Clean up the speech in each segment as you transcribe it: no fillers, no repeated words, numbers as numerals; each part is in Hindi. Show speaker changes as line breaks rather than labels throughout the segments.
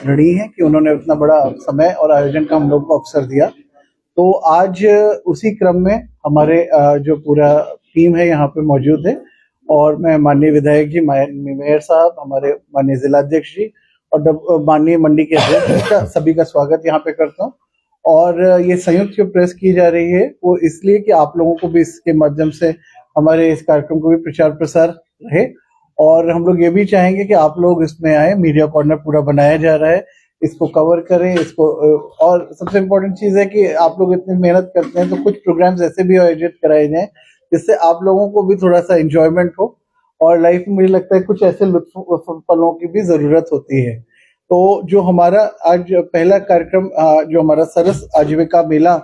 ऋणी हैं कि उन्होंने उतना बड़ा समय और आयोजन का हम लोग को अवसर दिया। तो आज उसी क्रम में हमारे जो पूरा टीम है यहाँ पे मौजूद है, और मैं माननीय विधायक जी, मेयर साहब, हमारे माननीय जिलाध्यक्ष जी और माननीय मंडी के अध्यक्ष का सभी का स्वागत यहाँ पे करता हूँ। और ये संयुक्त जो प्रेस की जा रही है वो इसलिए कि आप लोगों को भी इसके माध्यम से हमारे इस कार्यक्रम को भी प्रचार प्रसार रहे, और हम लोग ये भी चाहेंगे कि आप लोग इसमें आए। मीडिया कॉर्नर पूरा बनाया जा रहा है, इसको कवर करें इसको। और सबसे इम्पोर्टेंट चीज है कि आप लोग इतनी मेहनत करते हैं तो कुछ प्रोग्राम्स ऐसे भी आयोजित कराए जाएं जिससे आप लोगों को भी थोड़ा सा एंजॉयमेंट हो, और लाइफ में मुझे लगता है कुछ ऐसे लुत्फ पलों की भी जरूरत होती है। तो जो हमारा आज पहला कार्यक्रम जो हमारा सरस आजीविका मेला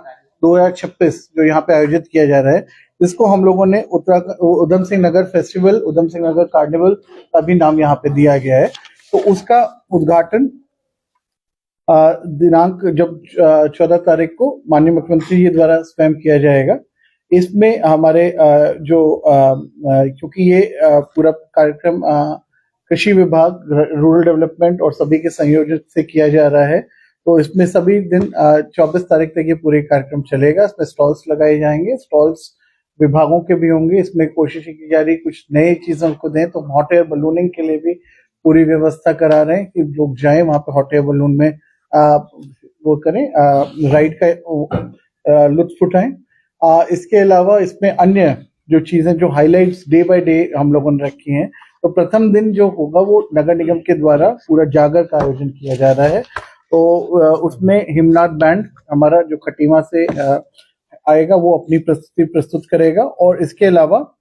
2026 जो यहाँ पे आयोजित किया जा रहा है, जिसको हम लोगों ने उधम सिंह नगर फेस्टिवल, उधम सिंह नगर कार्निवल का भी नाम यहाँ पे दिया गया है। तो उसका उद्घाटन दिनांक जब 14 तारीख को माननीय मुख्यमंत्री जी द्वारा स्वयं किया जाएगा। इसमें हमारे क्योंकि ये पूरा कार्यक्रम कृषि विभाग, रूरल डेवलपमेंट और सभी के संयोजन से किया जा रहा है, तो इसमें सभी दिन 24 तारीख तक ये पूरे कार्यक्रम चलेगा। इसमें स्टॉल्स लगाए जाएंगे, स्टॉल्स विभागों के भी होंगे। इसमें कोशिश की जा रही कुछ नई चीजों को दें, तो हॉट एयर बलूनिंग के लिए भी पूरी व्यवस्था करा रहे हैं कि लोग जाएं वहां पे हॉट एयर बलून में वो करें, राइड का लुत्फ उठाएं। इसके अलावा इसमें अन्य जो चीजें, जो हाइलाइट्स डे बाय डे हम लोगों ने रखी हैं, तो प्रथम दिन जो होगा वो नगर निगम के द्वारा पूरा जागर का आयोजन किया जा रहा है। तो उसमें हिमनाथ बैंड हमारा जो खटीमा से आएगा वो अपनी प्रस्तुति प्रस्तुत करेगा, और इसके अलावा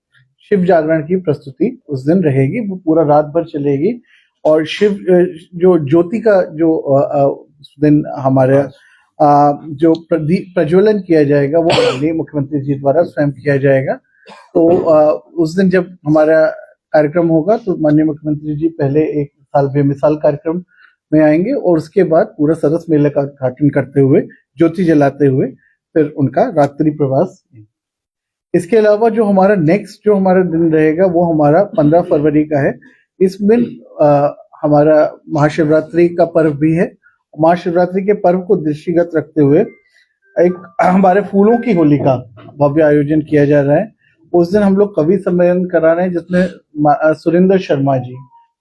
शिव जागरण की प्रस्तुति उस दिन रहेगी, वो पूरा रात भर चलेगी। और शिव जो ज्योति का जो उस दिन हमारे जो प्रज्वलन किया जाएगा वो माननीय मुख्यमंत्री जी द्वारा स्वयं किया जाएगा। तो उस दिन जब हमारा कार्यक्रम होगा तो माननीय मुख्यमंत्री जी पहले एक साल बेमिसाल कार्यक्रम में आएंगे, और उसके बाद पूरा सरस मेले का उद्घाटन करते हुए, ज्योति जलाते हुए फिर उनका रात्रि प्रवास। इसके अलावा जो हमारा नेक्स्ट जो हमारा दिन रहेगा वो हमारा 15 फरवरी का है। इस दिन हमारा महाशिवरात्रि का पर्व भी है। महाशिवरात्रि के पर्व को दृष्टिगत रखते हुए एक हमारे फूलों की होली का भव्य आयोजन किया जा रहा है। उस दिन हम लोग कवि सम्मेलन करा रहे हैं, जिसमें सुरेंद्र शर्मा जी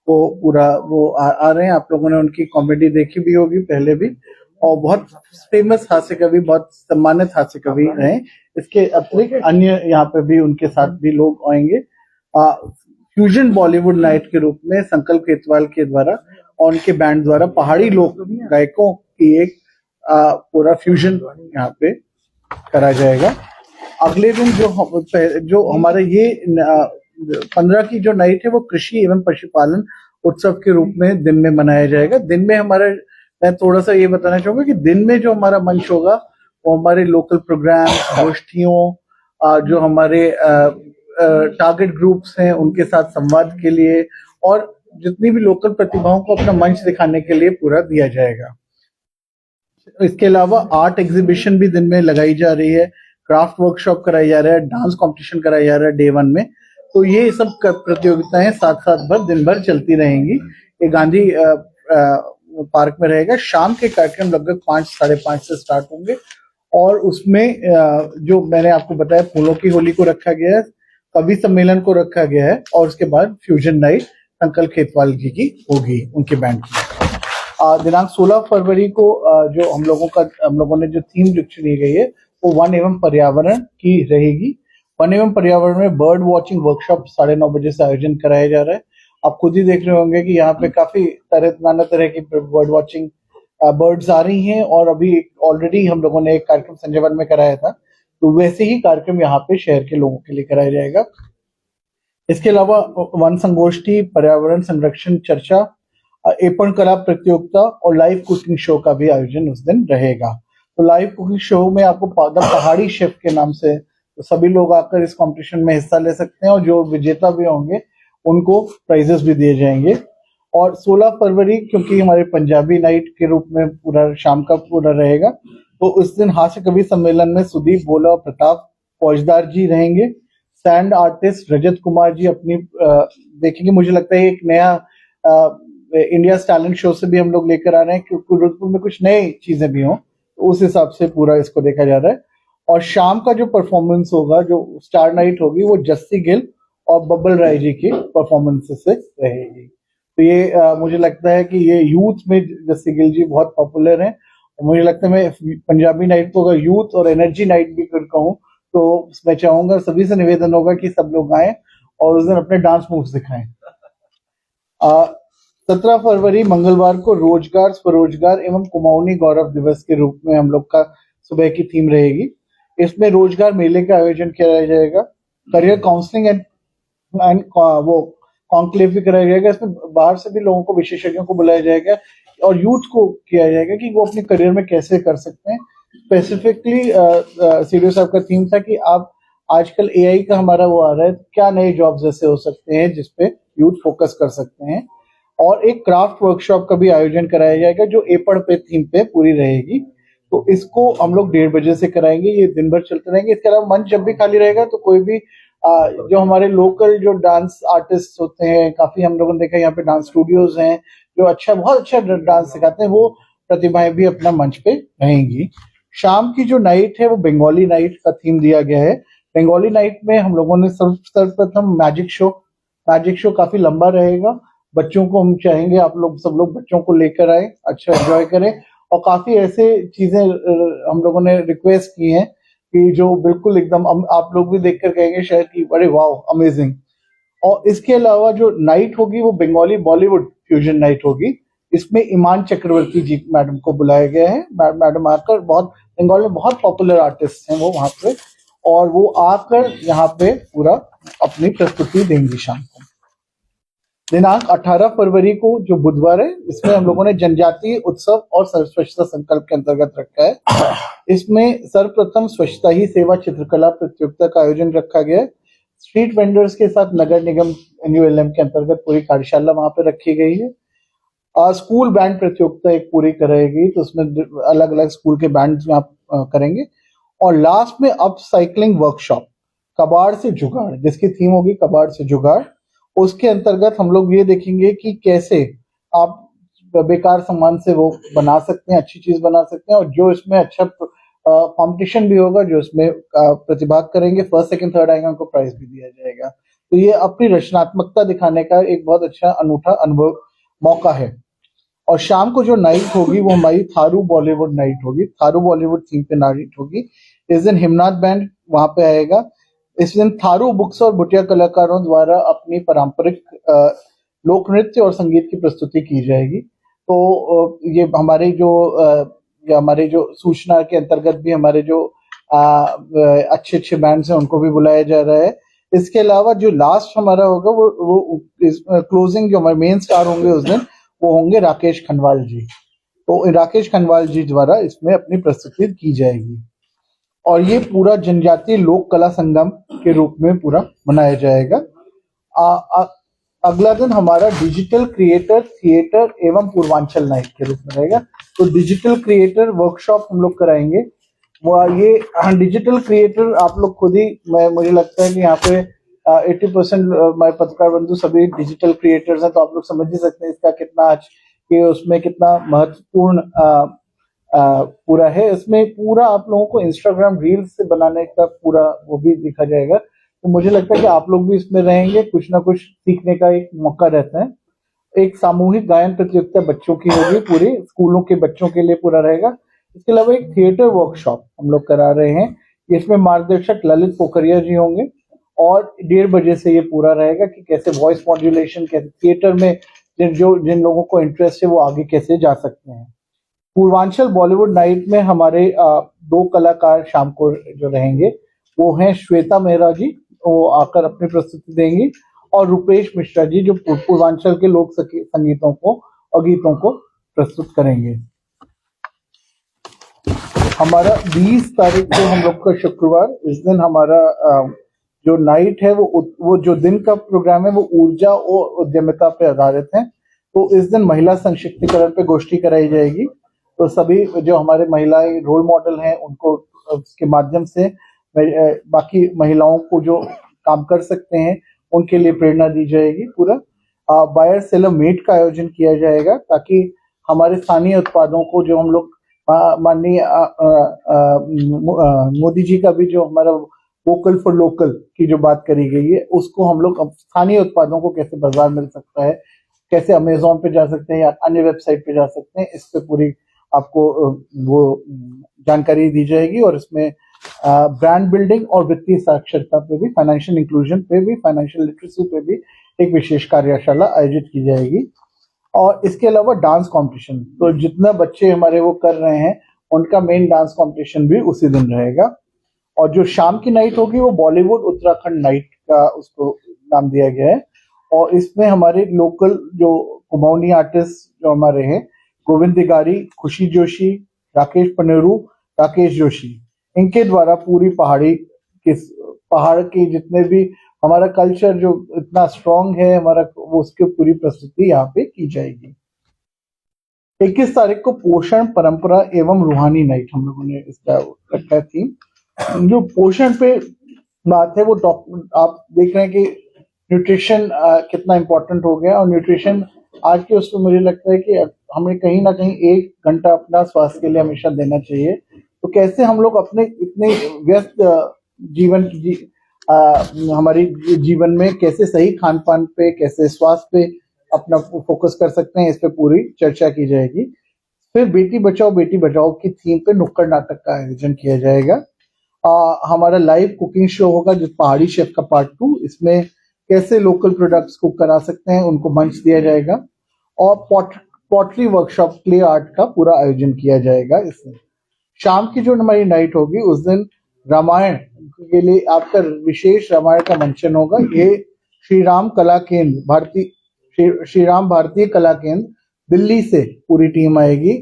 को पूरा वो आ रहे हैं। आप लोगों ने उनकी कॉमेडी देखी भी होगी पहले भी, और बहुत फेमस हास्य कवि, बहुत सम्मानित हास्य कवि रहे। इसके अतिरिक्त अन्य यहाँ पे भी उनके साथ भी लोग आएंगे। फ्यूजन बॉलीवुड नाइट के रूप में संकल्प केतवाल के द्वारा और उनके बैंड द्वारा पहाड़ी लोक गायकों की एक पूरा फ्यूजन यहाँ पे करा जाएगा। अगले दिन जो हमारे ये 15 की जो नाइट है वो कृषि एवं पशुपालन उत्सव के रूप में दिन में मनाया जाएगा। दिन में हमारे, मैं थोड़ा सा ये बताना चाहूंगा कि दिन में जो हमारा मंच होगा वो हमारे लोकल प्रोग्राम, गोष्ठियों, जो हमारे टारगेट ग्रुप्स हैं उनके साथ संवाद के लिए, और जितनी भी लोकल प्रतिभाओं को अपना मंच दिखाने के लिए पूरा दिया जाएगा। इसके अलावा आर्ट एग्जीबिशन भी दिन में लगाई जा रही है, क्राफ्ट वर्कशॉप कराई जा रहा है, डांस कंपटीशन कराया जा रहा है डे 1 में। तो ये सब प्रतियोगिताएं साथ साथ भर दिन भर चलती रहेंगी। ये गांधी पार्क में रहेगा। शाम के कार्यक्रम लगभग 5, 5:30 से स्टार्ट होंगे, और उसमें जो मैंने आपको बताया फूलों की होली को रखा गया है, कवि सम्मेलन को रखा गया है, और उसके बाद फ्यूजन नाइट संकल्प खेतवाल जी की होगी, उनके बैंड की। दिनांक 16 फरवरी को जो हम लोगों ने जो थीम जो चुनी गई है वो वन एवं पर्यावरण की रहेगी। वन एवं पर्यावरण में बर्ड वॉचिंग वर्कशॉप 9:30 बजे से आयोजन कराया जा रहा है। आप खुद ही देख रहे होंगे कि यहाँ पे काफी नाना तरह की बर्ड वॉचिंग बर्ड्स आ रही हैं, और अभी ऑलरेडी हम लोगों ने एक कार्यक्रम संजय वन में कराया था, तो वैसे ही कार्यक्रम यहाँ पे शहर के लोगों के लिए कराया जाएगा। इसके अलावा वन संगोष्ठी, पर्यावरण संरक्षण चर्चा, एपण कला प्रतियोगिता और लाइव कुकिंग शो का भी आयोजन उस दिन रहेगा। तो लाइव कुकिंग शो में आपको पहाड़ी शेफ के नाम से तो सभी लोग आकर इस कंपटीशन में हिस्सा ले सकते हैं, और जो विजेता भी होंगे उनको प्राइजेस भी दिए जाएंगे। और 16 फरवरी क्योंकि हमारे पंजाबी नाइट के रूप में पूरा शाम का पूरा रहेगा, तो उस दिन हास्य कवि सम्मेलन में सुदीप बोला और प्रताप फौजदार जी रहेंगे। सैंड आर्टिस्ट रजत कुमार जी अपनी देखेंगे। मुझे लगता है एक नया इंडिया टैलेंट शो से भी हम लोग लेकर आ रहे हैं क्योंकि रुद्रपुर में कुछ नई चीजें भी हों, तो उस हिसाब से पूरा इसको देखा जा रहा है। और शाम का जो परफॉर्मेंस होगा, जो स्टार नाइट होगी, वो जस्सी गिल और बब्बल राय जी की परफॉर्मेंस से रहेगी। तो ये मुझे लगता है कि ये यूथ में जस्सी गिल जी बहुत पॉपुलर हैं, और मुझे लगता है मैं पंजाबी नाइट को अगर यूथ और एनर्जी नाइट भी कर कहूँ तो मैं चाहूंगा, सभी से निवेदन होगा कि सब लोग आए और उस दिन अपने डांस मूव्स दिखाएं। 17 फरवरी मंगलवार को रोजगार स्वरोजगार एवं कुमाऊनी गौरव दिवस के रूप में हम लोग का सुबह की थीम रहेगी। इसमें रोजगार मेले का आयोजन किया जाएगा, करियर काउंसलिंग एंड वो कॉन्क्लेव भी कराया जाएगा। इसमें बाहर से भी लोगों को, विशेषज्ञों को बुलाया जाएगा और यूथ को किया जाएगा कि वो अपने करियर में कैसे कर सकते हैं। स्पेसिफिकली सीडीओ साहब का थीम था कि आप आजकल एआई का हमारा वो आ रहा है, क्या नए जॉब्स ऐसे हो सकते हैं जिसपे यूथ फोकस कर सकते हैं। और एक क्राफ्ट वर्कशॉप का भी आयोजन कराया जाएगा जो एपड़ पे थीम पे पूरी रहेगी। तो इसको हम लोग 1:30 से कराएंगे, ये दिन भर चलते रहेंगे। इसके अलावा मंच जब भी खाली रहेगा तो कोई भी जो हमारे लोकल जो डांस आर्टिस्ट होते हैं, काफी हम लोगों ने देखा यहाँ पे डांस स्टूडियोज हैं जो बहुत अच्छा डांस सिखाते हैं, वो प्रतिभाएं भी अपना मंच पे रहेंगी। शाम की जो नाइट है वो बंगाली नाइट का थीम दिया गया है। बंगाली नाइट में हम लोगों ने सर्वप्रथम मैजिक शो काफी लंबा रहेगा। बच्चों को हम चाहेंगे आप लोग सब लोग बच्चों को लेकर आए, अच्छा एंजॉय करें। और काफी ऐसे चीजें हम लोगों ने रिक्वेस्ट की हैं कि जो बिल्कुल एकदम आप लोग भी देखकर कहेंगे शायद कि अरे वाओ अमेजिंग। और इसके अलावा जो नाइट होगी वो बंगाली बॉलीवुड फ्यूजन नाइट होगी। इसमें ईमान चक्रवर्ती जी मैडम को बुलाया गया है। मैडम आकर, बहुत बंगाल में बहुत पॉपुलर आर्टिस्ट हैं वो वहां पे, और वो आकर यहाँ पे पूरा अपनी प्रस्तुति देंगी शाम को। दिनांक 18 फरवरी को जो बुधवार है, इसमें हम लोगों ने जनजातीय उत्सव और स्वच्छता संकल्प के अंतर्गत रखा है। इसमें सर्वप्रथम स्वच्छता ही सेवा चित्रकला प्रतियोगिता का आयोजन रखा गया है। स्ट्रीट वेंडर्स के साथ नगर निगम NULM के अंतर्गत पूरी कार्यशाला वहां पे रखी गई है। स्कूल बैंड प्रतियोगिता एक पूरी कराएगी, तो उसमें अलग अलग स्कूल के बैंड यहाँ करेंगे। और लास्ट में अप साइकिलिंग वर्कशॉप कबाड़ से जुगाड़, जिसकी थीम होगी कबाड़ से जुगाड़। उसके अंतर्गत हम लोग ये देखेंगे कि कैसे आप बेकार सामान से वो बना सकते हैं, अच्छी चीज बना सकते हैं। और जो इसमें अच्छा कंपटीशन भी होगा, जो इसमें प्रतिभाग करेंगे, फर्स्ट सेकंड थर्ड आएगा, उनको प्राइज भी दिया जाएगा। तो ये अपनी रचनात्मकता दिखाने का एक बहुत अच्छा अनूठा अनुभव मौका है। और शाम को जो नाइट होगी वो हमारी थारू बॉलीवुड नाइट होगी, थारू बॉलीवुड थीम पे नाइट होगी। इस दिन हिमनाथ बैंड वहां पे आएगा। इस दिन थारू बुक्स और भुटिया कलाकारों द्वारा अपनी पारंपरिक लोक नृत्य और संगीत की प्रस्तुति की जाएगी। तो ये हमारे जो सूचना के अंतर्गत भी हमारे जो अच्छे अच्छे बैंड्स हैं उनको भी बुलाया जा रहा है। इसके अलावा जो लास्ट हमारा होगा वो क्लोजिंग जो हमारे मेन स्टार होंगे उस दिन, वो होंगे राकेश खनवाल जी। तो राकेश खनवाल जी द्वारा इसमें अपनी प्रस्तुति की जाएगी। और ये पूरा जनजातीय लोक कला संगम के रूप में पूरा मनाया जाएगा। अगला दिन हमारा डिजिटल क्रिएटर थिएटर एवं पूर्वांचल नाइट के रूप में रहेगा। तो डिजिटल क्रिएटर वर्कशॉप हम लोग कराएंगे। वो ये डिजिटल क्रिएटर आप लोग खुद ही, मुझे लगता है कि यहाँ पे 80% हमारे पत्रकार बंधु सभी डिजिटल क्रिएटर्स हैं, तो आप लोग समझ ही सकते हैं इसका कितना आज कि उसमें कितना महत्वपूर्ण पूरा है। इसमें पूरा आप लोगों को इंस्टाग्राम रील्स से बनाने का पूरा वो भी दिखा जाएगा। तो मुझे लगता है कि आप लोग भी इसमें रहेंगे, कुछ ना कुछ सीखने का एक मौका रहता है। एक सामूहिक गायन प्रतियोगिता बच्चों की होगी, पूरे स्कूलों के बच्चों के लिए पूरा रहेगा। इसके अलावा एक थिएटर वर्कशॉप हम लोग करा रहे हैं, इसमें मार्गदर्शक ललित पोखरिया जी होंगे। और 1:30 से ये पूरा रहेगा कि कैसे वॉइस मॉड्यूलेशन, कैसे थिएटर में जिन लोगों को इंटरेस्ट है वो आगे कैसे जा सकते हैं। पूर्वांचल बॉलीवुड नाइट में हमारे 2 कलाकार शाम को जो रहेंगे वो हैं श्वेता मेहरा जी, वो आकर अपनी प्रस्तुति देंगी, और रुपेश मिश्रा जी जो पूर्वांचल के लोक संगीतों को और गीतों को प्रस्तुत करेंगे। हमारा 20 तारीख को हम लोग का शुक्रवार, इस दिन हमारा जो नाइट है वो जो दिन का प्रोग्राम है वो ऊर्जा और उद्यमिता पे आधारित है। तो इस दिन महिला सशक्तिकरण पे गोष्ठी कराई जाएगी। तो सभी जो हमारे महिलाएं रोल मॉडल हैं उनको उसके माध्यम से बाकी महिलाओं को जो काम कर सकते हैं उनके लिए प्रेरणा दी जाएगी पूरा। बायर सेलर मीट का आयोजन किया जाएगा, ताकि हमारे स्थानीय उत्पादों को, जो हम लोग माननीय मोदी जी का भी जो हमारा वोकल फॉर लोकल की जो बात करी गई है, उसको हम लोग स्थानीय उत्पादों को कैसे बाजार मिल सकता है, कैसे अमेजोन पे जा सकते हैं या अन्य वेबसाइट पे जा सकते हैं, इस पे पूरी आपको वो जानकारी दी जाएगी। और इसमें ब्रांड बिल्डिंग और वित्तीय साक्षरता पे भी, फाइनेंशियल इंक्लूजन पे भी, फाइनेंशियल लिटरेसी पे भी एक विशेष कार्यशाला आयोजित की जाएगी। और इसके अलावा डांस कंपटीशन, तो जितना बच्चे हमारे वो कर रहे हैं उनका मेन डांस कंपटीशन भी उसी दिन रहेगा। और जो शाम की नाइट होगी वो बॉलीवुड उत्तराखंड नाइट का उसको नाम दिया गया है। और इसमें हमारे लोकल जो कुमाऊनी आर्टिस्ट जो हमारे हैं, गोविंद दिगारी, खुशी जोशी, राकेश पनेरू, राकेश जोशी, इनके द्वारा पूरी पहाड़ की जितने भी हमारा कल्चर जो इतना स्ट्रांग है हमारा, वो उसकी पूरी प्रस्तुति यहाँ पे की जाएगी। 21 तारीख को पोषण, परंपरा एवं रूहानी नाइट हम लोगों ने इसका रखा है थीम। जो पोषण पे बात है वो आप देख रहे हैं कि न्यूट्रिशन कितना इम्पोर्टेंट हो गया। और न्यूट्रिशन आज के उसमें मुझे लगता है कि हमें कहीं ना कहीं 1 घंटा अपना स्वास्थ्य के लिए हमेशा देना चाहिए। तो कैसे हम लोग अपने इतने व्यस्त जीवन की हमारी जीवन में कैसे सही खान पान पे, कैसे स्वास्थ्य पे अपना फोकस कर सकते हैं, इस पे पूरी चर्चा की जाएगी। फिर बेटी बचाओ की थीम पे नुक्कड़ नाटक का आयोजन किया जाएगा। हमारा लाइव कुकिंग शो होगा जो पहाड़ी शेफ का पार्ट 2, इसमें कैसे लोकल प्रोडक्ट्स कुक करा सकते हैं उनको मंच दिया जाएगा। और पॉटरी वर्कशॉप, क्ले आर्ट का पूरा आयोजन किया जाएगा। इसमें शाम की जो हमारी नाइट होगी उस दिन रामायण के लिए आपका विशेष रामायण का मंचन होगा। ये श्री राम भारतीय कला केंद्र दिल्ली से पूरी टीम आएगी।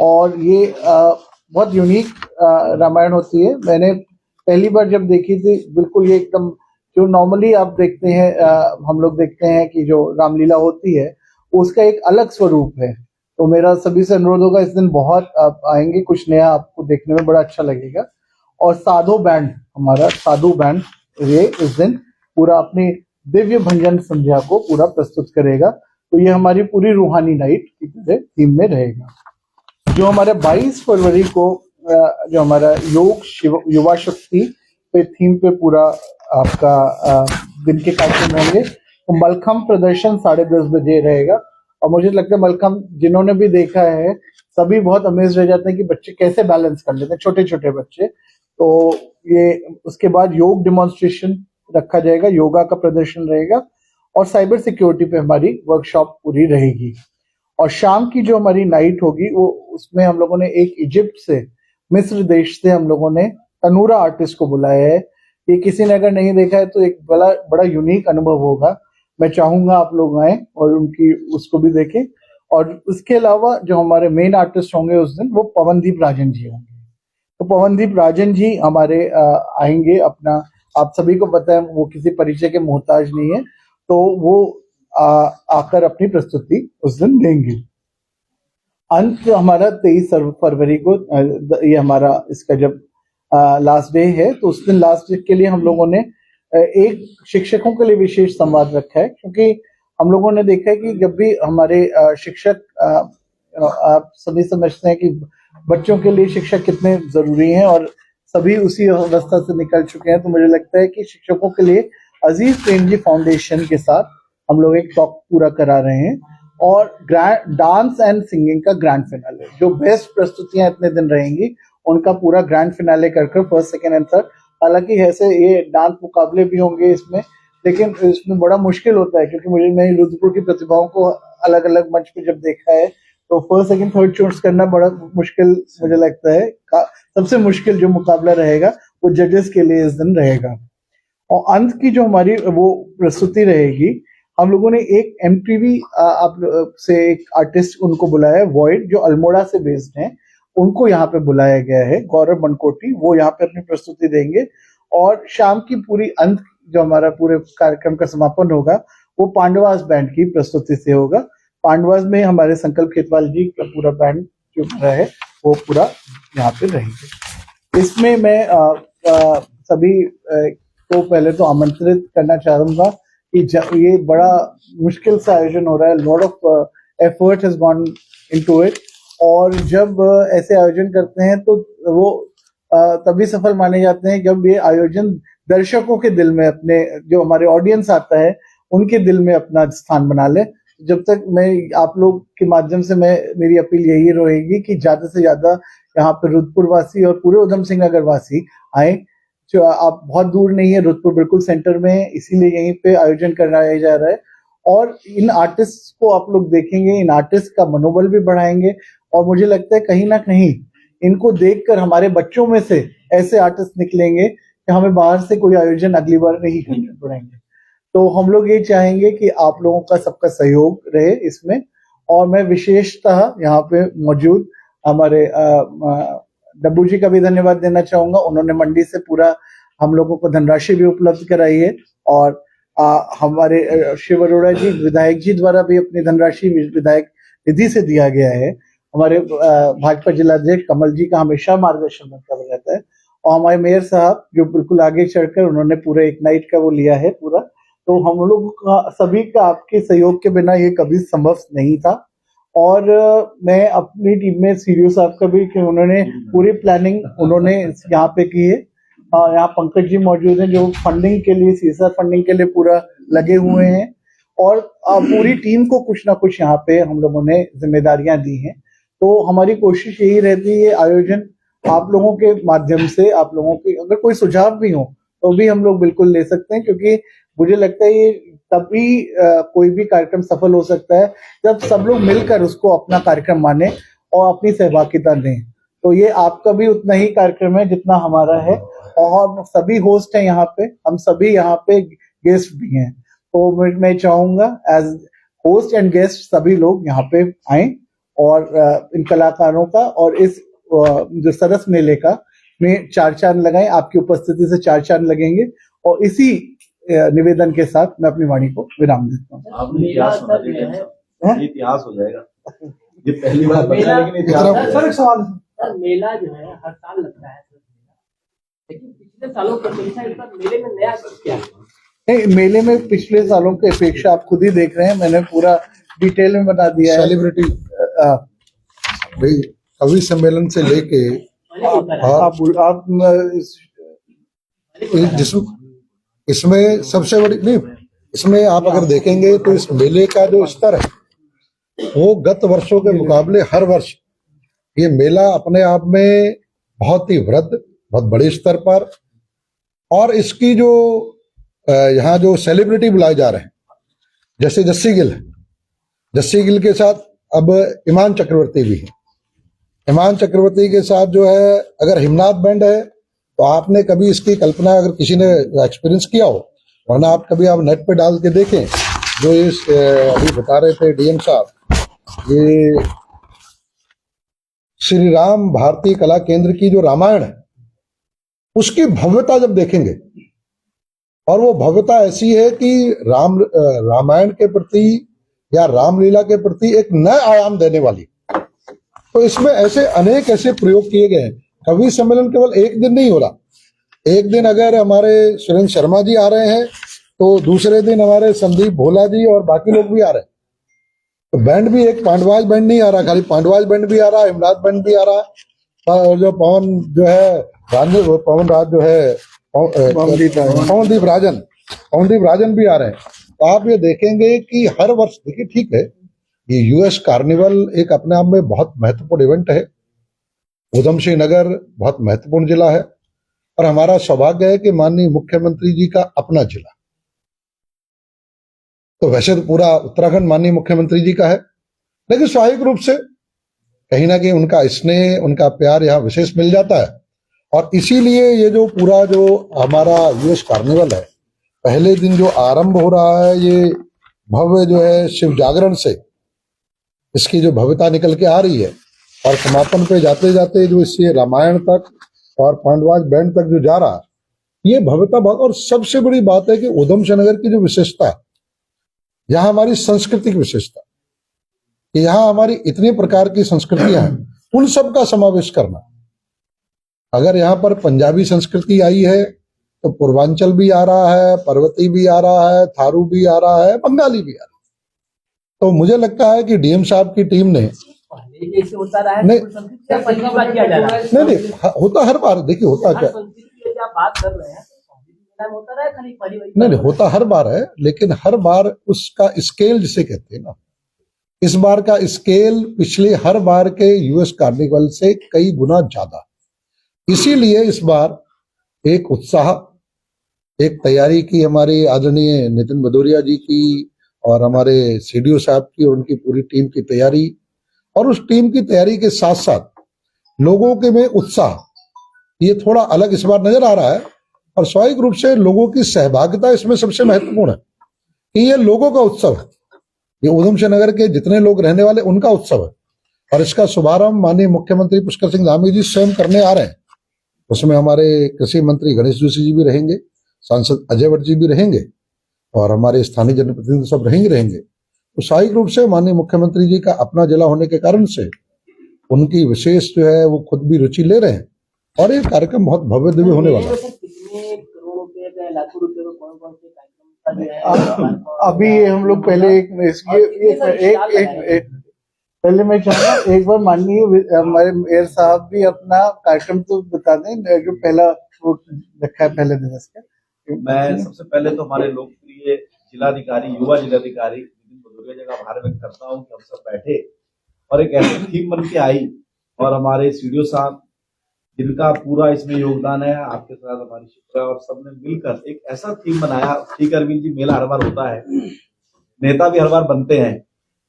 और ये बहुत यूनिक रामायण होती है। मैंने पहली बार जब देखी थी, बिल्कुल ये एकदम जो नॉर्मली आप देखते हैं, हम लोग देखते हैं कि जो रामलीला होती है उसका एक अलग स्वरूप है। तो मेरा सभी से अनुरोध होगा, इस दिन बहुत आप आएंगे, कुछ नया आपको देखने में बड़ा अच्छा लगेगा। और हमारा साधु बैंड ये इस दिन पूरा अपनी दिव्य भंजन संध्या को पूरा प्रस्तुत करेगा। तो ये हमारी पूरी रूहानी नाइट की थीम में रहेगा। जो हमारे 22 फरवरी को जो हमारा योग युवा शक्ति पे थीम पे पूरा आपका दिन के कार्यक्रम रहेंगे। तो मलखम प्रदर्शन 10:30 बजे रहेगा। और मुझे लगता है मलखम जिन्होंने भी देखा है सभी बहुत अमेज रह जाते हैं कि बच्चे कैसे बैलेंस कर लेते हैं, छोटे छोटे बच्चे। तो ये उसके बाद योग डिमॉन्स्ट्रेशन रखा जाएगा, योगा का प्रदर्शन रहेगा। और साइबर सिक्योरिटी पे हमारी वर्कशॉप पूरी रहेगी। और शाम की जो हमारी नाइट होगी वो उसमें हम लोगों ने एक इजिप्ट से, मिस्र देश से हम लोगों ने तनूरा आर्टिस्ट को बुलाया है। ये किसी ने अगर नहीं देखा है तो एक बड़ा यूनिक अनुभव होगा। मैं चाहूंगा आप लोग आए और उनकी उसको भी देखें। और उसके अलावा जो हमारे मेन आर्टिस्ट होंगे उस दिन वो पवनदीप राजन जी होंगे। तो पवनदीप राजन जी हमारे आएंगे। अपना आप सभी को पता है वो किसी परिचय के मोहताज नहीं है, तो वो आकर अपनी प्रस्तुति उस दिन देंगे। अंत हमारा 23 फरवरी को ये हमारा इसका जब लास्ट डे है, तो उस दिन लास्ट डे के लिए हम लोगों ने एक शिक्षकों के लिए विशेष संवाद रखा है। क्योंकि हम लोगों ने देखा है कि जब भी हमारे शिक्षक, आप सभी समझते हैं कि बच्चों के लिए शिक्षक कितने जरूरी हैं और सभी उसी अवस्था से निकल चुके हैं। तो मुझे लगता है कि शिक्षकों के लिए अजीज प्रेम जी फाउंडेशन के साथ हम लोग एक टॉक पूरा करा रहे हैं। और डांस एंड सिंगिंग का ग्रैंड फिनाले, जो बेस्ट प्रस्तुतियां इतने दिन रहेंगी उनका पूरा ग्रैंड फिनाले कर फर्स्ट, सेकेंड एंड थर्ड। हालांकि ऐसे ये डांस मुकाबले भी होंगे इसमें, लेकिन इसमें बड़ा मुश्किल होता है क्योंकि मैंने रुद्रपुर की प्रतिभाओं को अलग अलग मंच पे जब देखा है तो फर्स्ट, सेकेंड, थर्ड चूज करना बड़ा मुश्किल मुझे लगता है। सबसे मुश्किल जो मुकाबला रहेगा वो जजेस के लिए इस दिन रहेगा। और अंत की जो हमारी वो प्रस्तुति रहेगी, हम लोगों ने एक MTV आप से एक आर्टिस्ट उनको बुलाया है, वॉइड, जो अल्मोड़ा से बेस्ड हैं, उनको यहाँ पे बुलाया गया है, गौरव मनकोटी, वो यहाँ पे अपनी प्रस्तुति देंगे। और शाम की पूरी अंत जो हमारा पूरे कार्यक्रम का समापन होगा वो पांडवास बैंड की प्रस्तुति से होगा। पांडवास में हमारे संकल्प खेतवाल जी का पूरा बैंड जो रहा है वो पूरा यहाँ पे रहेंगे। इसमें मैं सभी को पहले तो आमंत्रित करना चाहूंगा कि ये बड़ा मुश्किल से आयोजन हो रहा है, lot of effort has gone into it, और जब ऐसे आयोजन करते हैं तो वो तभी सफल माने जाते हैं जब ये आयोजन दर्शकों के दिल में, अपने जो हमारे ऑडियंस आता है उनके दिल में अपना स्थान बना ले। जब तक मैं आप लोग के माध्यम से मेरी अपील यही रहेगी कि ज्यादा से ज्यादा यहाँ पे रुद्रपुर वासी और पूरे उधम सिंह नगर वासी आए। जो आप बहुत दूर नहीं है, रुद्रपुर बिल्कुल सेंटर में है, इसीलिए यहीं पे आयोजन कराया जा रहा है। और इन आर्टिस्ट को आप लोग देखेंगे, इन आर्टिस्ट का मनोबल भी बढ़ाएंगे, और मुझे लगता है कहीं ना कहीं इनको देखकर हमारे बच्चों में से ऐसे आर्टिस्ट निकलेंगे कि हमें बाहर से कोई आयोजन अगली बार नहीं करने पड़ेंगे। तो हम लोग ये चाहेंगे कि आप लोगों का सबका सहयोग रहे इसमें। और मैं विशेषतः यहाँ पे मौजूद हमारे डब्बू जी का भी धन्यवाद देना चाहूंगा। उन्होंने मंडी से पूरा हम लोगों को धनराशि भी उपलब्ध कराई है, और हमारे शिव अरोड़ा जी विधायक जी द्वारा भी अपनी धनराशि विधायक निधि से दिया गया है। हमारे भाजपा जिलाध्यक्ष कमल जी का हमेशा मार्गदर्शन बनता रहता है, और हमारे मेयर साहब जो बिल्कुल आगे चढ़कर उन्होंने पूरे एक नाइट का वो लिया है पूरा। तो हम लोग का सभी का आपके सहयोग के बिना ये कभी संभव नहीं था। और मैं अपनी टीम में सीडीओ साहब का भी, कि उन्होंने पूरी प्लानिंग उन्होंने यहाँ पे की है। यहाँ पंकज जी मौजूद हैं जो फंडिंग के लिए, सीएसआर फंडिंग के लिए पूरा लगे हुए हैं, और पूरी टीम को कुछ ना कुछ यहाँ पे हम लोगों ने जिम्मेदारियां दी हैं। तो हमारी कोशिश यही रहती है आयोजन आप लोगों के माध्यम से, आप लोगों के अगर कोई सुझाव भी हो तो भी हम लोग बिल्कुल ले सकते हैं, क्योंकि मुझे लगता है ये तभी कोई भी कार्यक्रम सफल हो सकता है जब सब लोग मिलकर उसको अपना कार्यक्रम माने और अपनी सहभागिता दें। तो ये आपका भी उतना ही कार्यक्रम है जितना हमारा है, और सभी होस्ट हैं यहाँ पे, हम सभी यहाँ पे गेस्ट भी हैं। तो मैं चाहूंगा एज होस्ट एंड गेस्ट सभी लोग यहाँ पे आए, और इन कलाकारों का और इस जो सरस मेले का में चार चांद लगाएं। आपकी उपस्थिति से चार चांद लगेंगे, और इसी निवेदन के साथ मैं अपनी वाणी को विराम देता हूँ।
आपने इतिहास बना दिया, इतिहास हो जाएगा। ये पहली बार बना, लेकिन इतिहास।
सर एक सवाल सर, मेला जो है हर साल लगता है, लेकिन पिछले सालों की अपेक्षा इस बार मेले में नया क्या है?
नहीं, मेले में पिछले सालों की अपेक्षा आप खुद ही देख रहे हैं, मैंने पूरा डिटेल में बता दिया है।
सेलिब्रिटी भाई कवि सम्मेलन से लेके
आप
इसमें सबसे बड़ी नहीं, इसमें आप अगर देखेंगे तो इस मेले का जो स्तर है वो गत वर्षों के मुकाबले हर वर्ष ये मेला अपने आप में बहुत ही वृद्ध, बहुत बड़े स्तर पर, और इसकी जो यहाँ जो सेलिब्रिटी बुलाए जा रहे हैं, जैसे जस्सी गिल है, जस्सी गिल के साथ अब इमान चक्रवर्ती भी है। इमान चक्रवर्ती के साथ जो है अगर हिमनाथ बैंड है, तो आपने कभी इसकी कल्पना, अगर किसी ने एक्सपीरियंस किया हो, वरना आप कभी आप नेट पे डाल के देखें, जो इस अभी बता रहे थे डीएम साहब, ये श्री राम भारतीय कला केंद्र की जो रामायण है उसकी भव्यता जब देखेंगे, और वो भव्यता ऐसी है कि रामायण के प्रति या रामलीला के प्रति एक नया आयाम देने वाली। तो इसमें ऐसे अनेक ऐसे प्रयोग किए गए हैं। कवि सम्मेलन केवल एक दिन नहीं हो रहा, एक दिन अगर हमारे सुरेंद्र शर्मा जी आ रहे हैं तो दूसरे दिन हमारे संदीप भोला जी और बाकी लोग भी आ रहे हैं। तो बैंड भी एक पांडवाज बैंड नहीं आ रहा, खाली पांडवाज बैंड भी आ रहा, हिमनाथ बैंड भी आ रहा, और जो पवन जो है पवन राज जो है पवनदीप राजन भी आ रहे हैं। तो आप ये देखेंगे कि हर वर्ष, देखिए ठीक है ये यूएस कार्निवल एक अपने आप में बहुत महत्वपूर्ण इवेंट है, उधम सिंह नगर बहुत महत्वपूर्ण जिला है, और हमारा सौभाग्य है कि माननीय मुख्यमंत्री जी का अपना जिला, तो वैसे तो पूरा उत्तराखंड माननीय मुख्यमंत्री जी का है, लेकिन स्वाभाविक रूप से कहीं ना कहीं उनका स्नेह, उनका प्यार यहाँ विशेष मिल जाता है। और इसीलिए ये जो पूरा जो हमारा यूएस कार्निवल है, पहले दिन जो आरंभ हो रहा है, ये भव्य जो है शिव जागरण से इसकी जो भव्यता निकल के आ रही है, और समापन पे जाते जाते जो इससे रामायण तक और पांडवाज बैंड तक जो जा रहा, ये भव्यता बहुत। और सबसे बड़ी बात है कि उधम सिंह नगर की जो विशेषता है, यहाँ हमारी सांस्कृतिक विशेषता, कि यहाँ हमारी इतनी प्रकार की संस्कृतियां हैं, उन सब का समावेश करना। अगर यहाँ पर पंजाबी संस्कृति आई है, तो पूर्वांचल भी आ रहा है, पर्वती भी आ रहा है, थारू भी आ रहा है, बंगाली भी आ रहा है। तो मुझे लगता है कि डीएम साहब की टीम ने
पहले जैसे होता रहा है
नहीं।
तो संस्कृत क्या पहली बार किया जा रहा है?
नहीं होता हर बार, देखिए होता क्या,
संस्कृत की जो आप बात कर रहे हैं तो होता रहा है खाली पहली बार?
नहीं होता हर बार है, लेकिन हर बार उसका स्केल जिसे कहते हैं ना, इस बार का स्केल पिछले हर बार के यूएस कार्निवल से कई गुना ज्यादा, इसीलिए इस बार एक उत्साह, एक तैयारी की हमारी आदरणीय नितिन भदौरिया जी की और हमारे सीडीओ साहब की और उनकी पूरी टीम की तैयारी, और उस टीम की तैयारी के साथ साथ लोगों के में उत्साह ये थोड़ा अलग इस बार नजर आ रहा है। और स्वाभाविक रूप से लोगों की सहभागिता इसमें सबसे महत्वपूर्ण है कि ये लोगों का उत्सव है, ये उधमसिंह नगर के जितने लोग रहने वाले उनका उत्सव है। और इसका शुभारंभ माननीय मुख्यमंत्री पुष्कर सिंह धामी जी स्वयं करने आ रहे हैं। उसमें हमारे कृषि मंत्री गणेश जोशी जी भी रहेंगे, सांसद अजय भट्ट जी भी रहेंगे और हमारे स्थानीय जनप्रतिनिधि सब रहेंगे। तो स्वाभाविक रूप से माननीय मुख्यमंत्री जी का अपना जिला होने के कारण से उनकी विशेष जो है वो खुद भी रुचि ले रहे हैं और ये कार्यक्रम बहुत भव्य दिव्य होने वाला है।
कितने करोड़ रुपए का, लाखों रुपए का, कौन से कार्यक्रम का जो है
अभी हम लोग पहले पहले मैं चाहूंगा एक बार माननीय हमारे मेयर साहब भी अपना कार्यक्रम तो बता दें, जो पहला रखा है पहले दिवस का।
मैं सबसे पहले तो हमारे लोकप्रिय जिलाधिकारी, युवा जिलाधिकारी नितिन भदौरिया जी का आभार व्यक्त करता हूँ कि हम सब बैठे और एक ऐसी थीम बन के आई, और हमारे सीडीओ साहब जिनका पूरा इसमें योगदान है, आपके साथ हमारी शिक्षा और सबने मिलकर एक ऐसा थीम बनाया। ठीक है अरविंद जी, मेला हर बार होता है, नेता भी हर बार बनते हैं,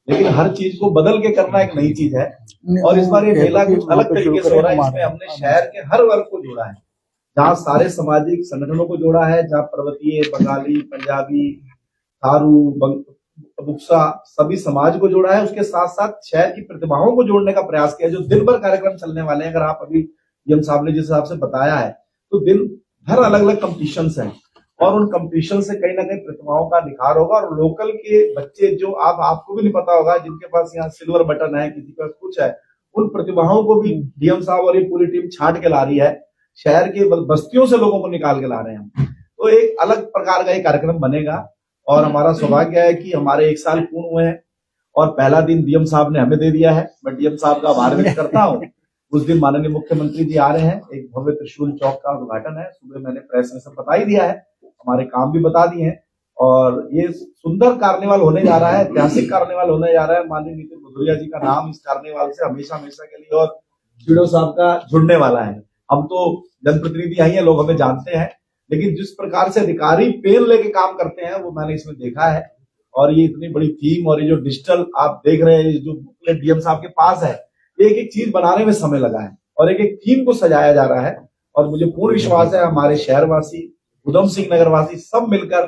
लेकिन हर चीज को बदल के करना एक नई चीज है। और इस बार ये मेला कुछ अलग तरीके से हो रहा है। इसमें हमने शहर के हर वर्ग को जोड़ा है, जहाँ सारे सामाजिक संगठनों को जोड़ा है, जहाँ पर्वतीय, बंगाली, पंजाबी, थारू, बुक्सा सभी समाज को जोड़ा है। उसके साथ साथ शहर की प्रतिभाओं को जोड़ने का प्रयास किया। जो दिन भर कार्यक्रम चलने वाले हैं, अगर आप अभी डीएम साहब ने जिस हिसाब से बताया है, तो दिन भर अलग अलग कॉम्पिटिशन्स हैं और उन कॉम्पिटिशन से कहीं ना कहीं प्रतिभाओं का निखार होगा। और लोकल के बच्चे जो आपको भी नहीं पता होगा, जिनके पास यहाँ सिल्वर बटन है, किसी के पास कुछ है, उन प्रतिभाओं को भी डीएम साहब और ये पूरी टीम छांट के ला रही है। शहर के बस्तियों से लोगों को निकाल के ला रहे हैं हम। तो एक अलग प्रकार का ये कार्यक्रम बनेगा और हमारा सौभाग्य है कि हमारे 1 साल पूर्ण हुए हैं और पहला दिन डीएम साहब ने हमें दे दिया है। मैं डीएम साहब का आभार व्यक्त करता हूँ। उस दिन माननीय मुख्यमंत्री जी आ रहे हैं, एक भव्य त्रिशूल चौक का उद्घाटन है। सुबह मैंने प्रेस में सब बता ही दिया है, हमारे काम भी बता दिए हैं और ये सुंदर कार्निवाल होने जा रहा है, ऐतिहासिक कार्निवाल होने जा रहा है। माननीय नितिन भदौरिया जी का नाम इस कार्निवाल से हमेशा हमेशा के लिए और सीडीओ साहब का जुड़ने वाला है। हम तो जनप्रतिनिधि आई हैं, लोग हमें जानते हैं, लेकिन जिस प्रकार से अधिकारी पेन लेके काम करते हैं वो मैंने इसमें देखा है। और ये इतनी बड़ी थीम और ये जो डिजिटल आप देख रहे हैं, जो बुकलेट डीएम साहब के पास है, एक एक चीज बनाने में समय लगा है और एक एक थीम को सजाया जा रहा है। और मुझे पूर्ण विश्वास है हमारे शहरवासी, उधम सिंह नगर वासी सब मिलकर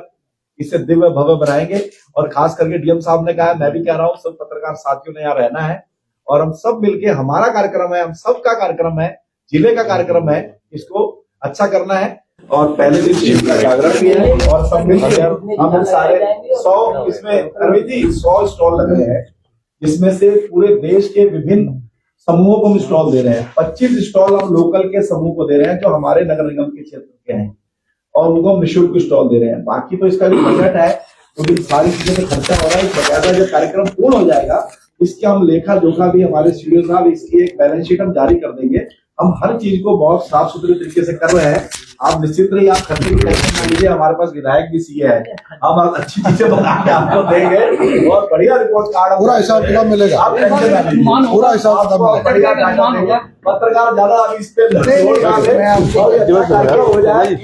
इसे दिव्य भव्य बनाएंगे। और खास करके डीएम साहब ने कहा, मैं भी कह रहा हूँ, सब पत्रकार साथियों ने यहाँ रहना है और हम सब मिलके, हमारा कार्यक्रम है, हम सबका कार्यक्रम है, जिले का कार्यक्रम है, इसको अच्छा करना है। और पहले दिन शिव का जागरण भी है और सब मिलकर हम सारे 100 इसमें अरविंद जी 100 स्टॉल लग रहे हैं, जिसमें से पूरे देश के विभिन्न समूहों को हम स्टॉल दे रहे हैं। 25 स्टॉल हम लोकल के समूह को दे रहे हैं जो हमारे नगर निगम के क्षेत्र के हैं और उनको हम निःशुल्क स्टॉल दे रहे हैं। बाकी तो इसका जो बजट है तो सारी चीजों में खर्चा हो रहा है। बकायदा जब कार्यक्रम पूर्ण हो जाएगा इसके हम लेखा जोखा भी हमारे सीडीओ साहब, इसकी एक बैलेंस शीट हम जारी कर देंगे। हम हर चीज को बहुत साफ सुथरे तरीके से कर रहे हैं। आप निश्चित रहिए, आप खर्चे की टेंशन ना लीजिए, हमारे पास विधायक भी सीए है, हम अच्छी चीजें बना के आपको देंगे और बढ़िया रिपोर्ट कार्ड,
पूरा हिसाब किताब मिलेगा,
आप टेंशन ना लीजिए,
पूरा हिसाब किताब मिलेगा,
बढ़िया डाटा देंगे। पत्रकार ज्यादा अभी इस पे हो जाए।